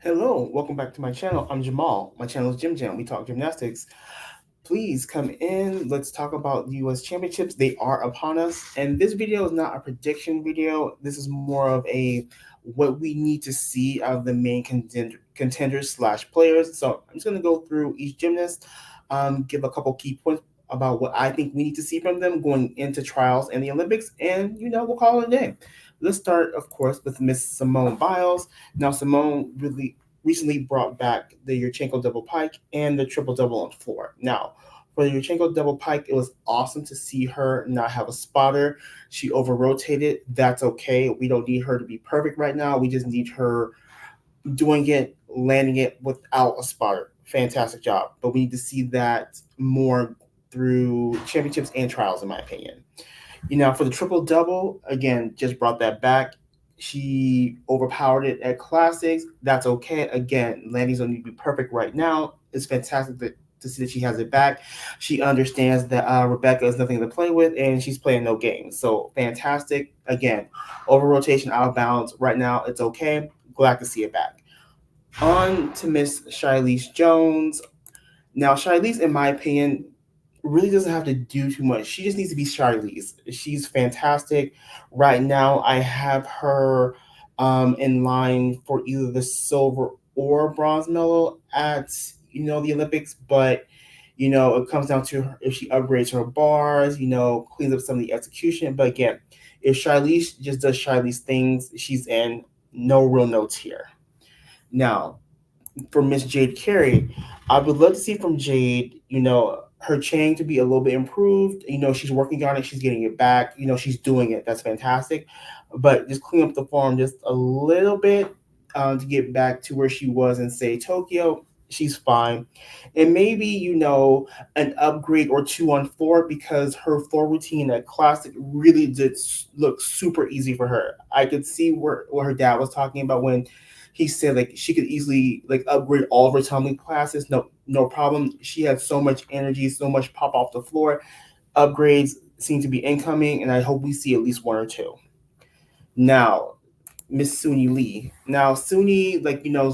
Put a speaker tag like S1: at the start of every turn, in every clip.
S1: Hello, welcome back to my channel. I'm Jamal. My channel is GymJam. We talk gymnastics. Please come in. Let's talk about the U.S. Championships. They are upon us. And this video is not a prediction video. This is more of a what we need to see out of the main contenders slash players. So I'm just going to go through each gymnast, give a couple key points about what I think we need to see from them going into trials and the Olympics. And, we'll call it a day. Let's start, of course, with Miss Simone Biles. Now, Simone really recently brought back the Yurchenko double pike and the triple double on floor. Now, for the Yurchenko double pike, it was awesome to see her not have a spotter. She over rotated. That's okay. We don't need her to be perfect right now. We just need her doing it, landing it without a spotter. Fantastic job. But we need to see that more through championships and trials, in my opinion. For the triple double, again, just brought that back. She overpowered it at classics. That's okay. Again, landings don't need to be perfect right now. It's fantastic to see that she has it back. She understands that Rebecca is nothing to play with, and she's playing no games. So fantastic. Again, over rotation, out of bounds. Right now, it's okay. Glad to see it back. On to Miss Shilese Jones. Now, Shilese, in my opinion, really doesn't have to do too much. She just needs to be Charlize. She's fantastic. Right now, I have her in line for either the silver or bronze medal at the Olympics, but it comes down to her, if she upgrades her bars, cleans up some of the execution. But again, if Charlize just does Charlize things, she's in. No real notes here. Now, for Miss Jade Carey, I would love to see from Jade, her chain to be a little bit improved. She's working on it, she's getting it back, she's doing it. That's fantastic. But just clean up the form just a little bit to get back to where she was in, say, Tokyo. She's fine. And maybe, an upgrade or two on floor because her floor routine at Classic really did look super easy for her. I could see what her dad was talking about when he said like she could easily like upgrade all of her tumbling classes. No problem. She had so much energy, so much pop off the floor. Upgrades seem to be incoming, and I hope we see at least one or two. Now, Miss Suni Lee. Now, Suni,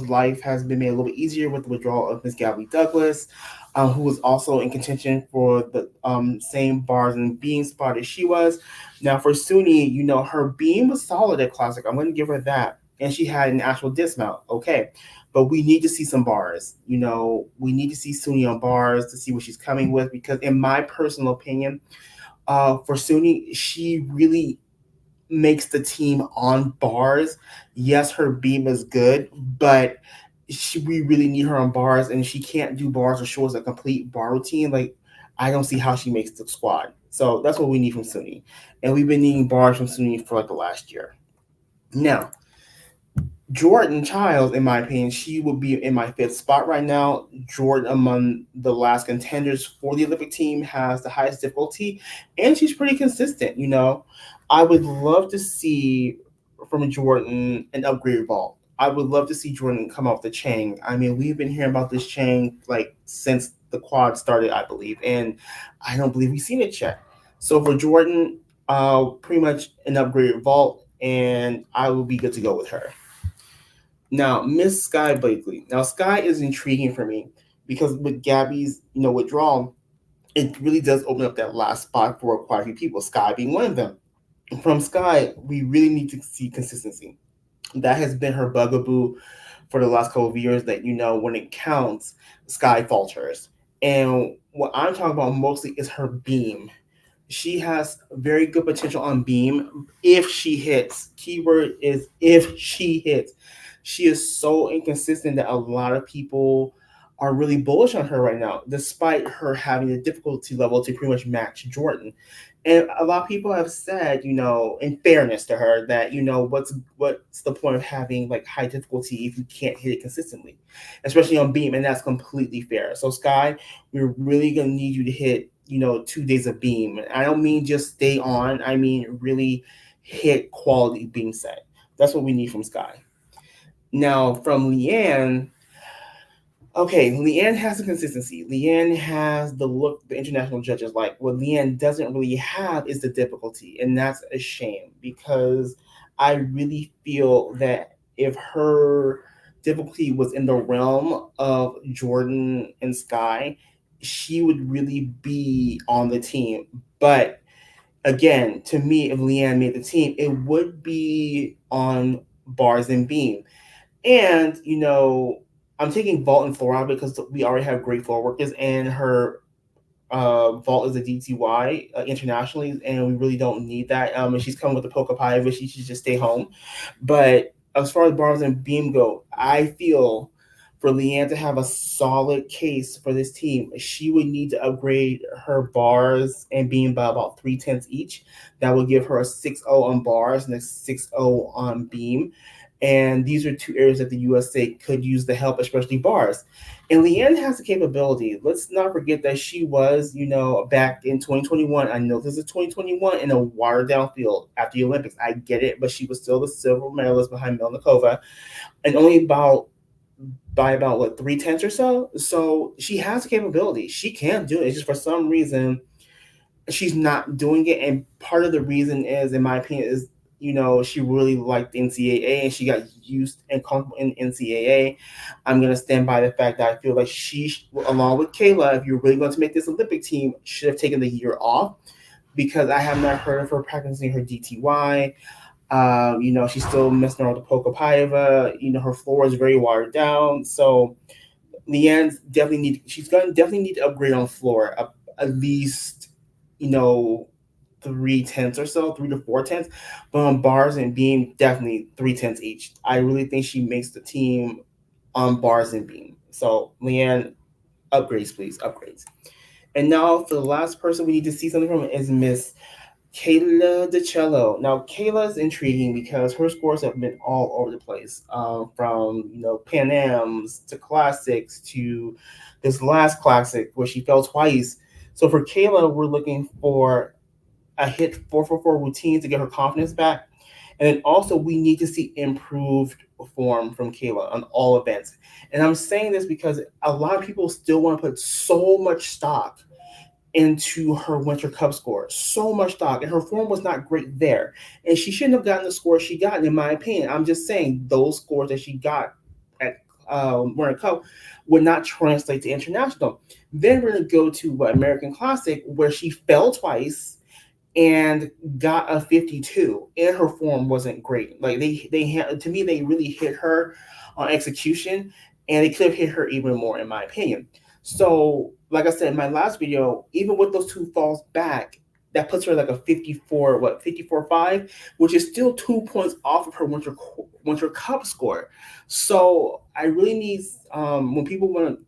S1: life has been made a little bit easier with the withdrawal of Miss Gabby Douglas, who was also in contention for the same bars and beam spot as she was. Now, for Suni, her beam was solid at Classic. I'm going to give her that. And she had an actual dismount. Okay. But we need to see some bars. We need to see Suni on bars to see what she's coming with because, in my personal opinion, for Suni, she really makes the team on bars. Yes, her beam is good, but we really need her on bars, and she can't do bars or shows a complete bar routine. Like, I don't see how she makes the squad. So that's what we need from Suni. And we've been needing bars from Suni for like the last year. Now, Jordan Chiles, in my opinion, she would be in my fifth spot right now. Jordan, among the last contenders for the Olympic team, has the highest difficulty, and she's pretty consistent. I would love to see from Jordan an upgrade vault. I would love to see Jordan come off the chain. I mean, we've been hearing about this chain like since the quad started, I believe, and I don't believe we've seen it yet. So for Jordan, pretty much an upgraded vault, and I will be good to go with her. Now, Miss Skye Blakely. Now, Skye is intriguing for me because with Gabby's, withdrawal, it really does open up that last spot for quite a few people, Skye being one of them. From Skye, we really need to see consistency. That has been her bugaboo for the last couple of years that, when it counts, Skye falters. And what I'm talking about mostly is her beam. She has very good potential on beam if she hits. Keyword is if she hits. She is so inconsistent that a lot of people are really bullish on her right now, despite her having a difficulty level to pretty much match Jordan. And a lot of people have said, in fairness to her, that what's the point of having like high difficulty if you can't hit it consistently, especially on beam, and that's completely fair. So Skye, we're really gonna need you to hit 2 days of beam. I don't mean just stay on. I mean really hit quality beam set. That's what we need from Skye. Now from Leanne, okay, Leanne has the consistency. Leanne has the look the international judges like. What Leanne doesn't really have is the difficulty, and that's a shame because I really feel that if her difficulty was in the realm of Jordan and Skye, she would really be on the team. But again, to me, if Leanne made the team, it would be on bars and beam. And, I'm taking vault and floor out because we already have great floor workers, and her vault is a DTY internationally, and we really don't need that. And she's coming with the Poca Pie, but she should just stay home. But as far as bars and beam go, I feel for Leanne to have a solid case for this team, she would need to upgrade her bars and beam by about 3/10 each. That would give her a 6-0 on bars and a 6-0 on beam. And these are two areas that the USA could use the help, especially bars. And Leanne has the capability. Let's not forget that she was, back in 2021. I know this is 2021 in a watered down field after the Olympics. I get it, but she was still the silver medalist behind Melnikova, and only by about what 3/10 or so. So she has the capability. She can do it. It's just for some reason she's not doing it. And part of the reason is, in my opinion, is she really liked NCAA and she got used and comfortable in NCAA. I'm gonna stand by the fact that I feel like she, along with Kayla, if you're really going to make this Olympic team, should have taken the year off, because I have not heard of her practicing her DTY. She's still messing around with the Pocopieva. Her floor is very watered down. So Leanne's she's gonna definitely need to upgrade on floor at least, 3/10 or so, 3 to 4/10. But on bars and beam, definitely 3/10 each. I really think she makes the team on bars and beam. So Leanne, upgrades, please, upgrades. And now for the last person we need to see something from is Miss Kayla DiCello. Now, Kayla is intriguing because her scores have been all over the place, from Pan Am's to classics to this last classic where she fell twice. So for Kayla, we're looking for a hit 444 routine to get her confidence back, and then also we need to see improved form from Kayla on all events. And I'm saying this because a lot of people still want to put so much stock into her Winter Cup score. So much stock, and her form was not great there. And she shouldn't have gotten the score she got, in my opinion. I'm just saying those scores that she got at Winter Cup would not translate to international. Then we're going to go to American Classic, where she fell twice and got a 52, and her form wasn't great. Like they had, to me, they really hit her on execution, and they could have hit her even more, in my opinion. So, like I said in my last video, even with those two falls back, that puts her like a 54.5, which is still 2 points off of her Winter Cup score. So I really need, when people want to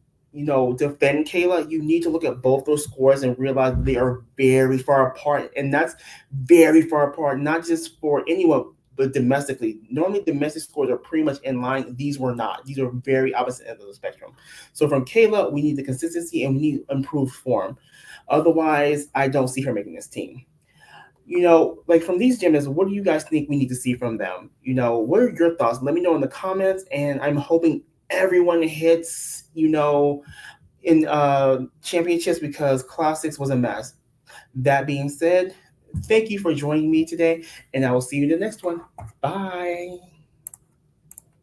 S1: defend Kayla, you need to look at both those scores and realize they are very far apart. And that's very far apart, not just for anyone, but domestically. Normally, domestic scores are pretty much in line. These were not. These are very opposite ends of the spectrum. So from Kayla, we need the consistency and we need improved form. Otherwise, I don't see her making this team. Like from these gymnasts, what do you guys think we need to see from them? What are your thoughts? Let me know in the comments. And I'm hoping everyone hits, in championships, because classics was a mess. That being said, thank you for joining me today, and I will see you in the next one. Bye.